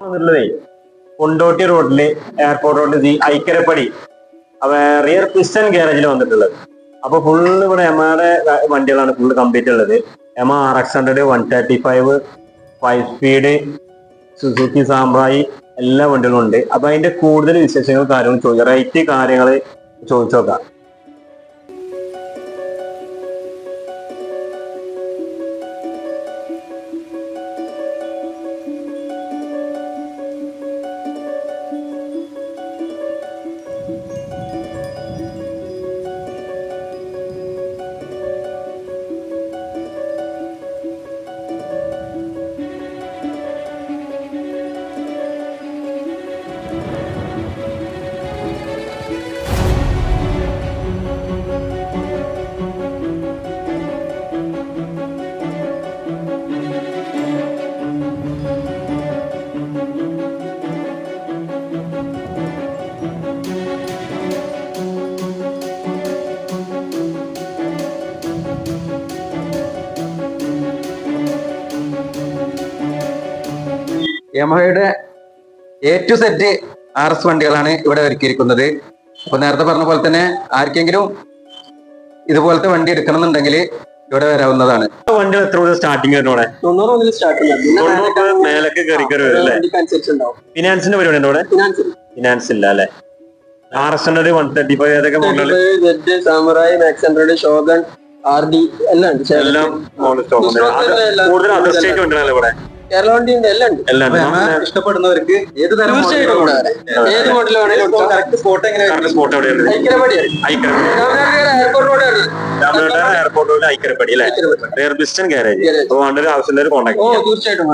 വന്നിട്ടുള്ളതേ കൊണ്ടോട്ടി റോഡില് എയർപോർട്ട് റോഡിൽ Aikkarappadi rear piston ഗ്യാരേജിൽ വന്നിട്ടുള്ളത്. അപ്പൊ ഫുള്ള് ഇവിടെ എമയുടെ വണ്ടികളാണ് ഫുള്ള് കംപ്ലീറ്റ് ഉള്ളത്. എമ RX100, 135, 5 സ്പീഡ്, സുസുക്കി സാമ്പ്രായി എല്ലാ വണ്ടികളും ഉണ്ട്. അപ്പൊ അതിന്റെ കൂടുതൽ വിശേഷങ്ങൾ കാര്യങ്ങൾ ചോദിക്കാം, റേറ്റ് കാര്യങ്ങൾ ചോദിച്ചു നോക്കാം. യമഹയുടെ A to Z RS വണ്ടികളാണ് ഇവിടെ ഒരുക്കിയിരിക്കുന്നത്. അപ്പൊ നേരത്തെ പറഞ്ഞ പോലെ തന്നെ ആർക്കെങ്കിലും ഇതുപോലത്തെ വണ്ടി എടുക്കണമെന്നുണ്ടെങ്കിൽ ഇവിടെ വരാവുന്നതാണ്. വണ്ടികൾ എത്ര രൂപ സ്റ്റാർട്ടിങ് വരുന്നോടെ? 90 മുതൽ സ്റ്റാർട്ട് മേലൊക്കെ കയറി വരും. ഫിനാൻസിന്റെ പരിപാടി ഉണ്ടോ ഇവിടെ? ഫിനാൻസ് ഇല്ല അല്ലെ? RX100, 135 ഏതൊക്കെ model? Samurai, Max 100, Shogun, RD എല്ലാം ഉണ്ട്. എല്ലാം കൂടുതൽ അതർ സ്റ്റേറ്റ് വണ്ടികളല്ലേ ഇവിടെ? കേരള വണ്ടിയുണ്ട്, എല്ലാം ഉണ്ട്. ഇഷ്ടപ്പെടുന്നവർക്ക് ഏത് തരം ഏത് മോഡൽ വേണമെങ്കിലും സ്പോട്ട് എവിടെയാണ്? എയർപോർട്ട് റോഡ് ഐക്കരപ്പടി അല്ലെ? Rear piston garage. അപ്പൊ വണ്ടി ആവശ്യമുള്ള ഒരു കോൺടാക്ട്. തീർച്ചയായിട്ടും.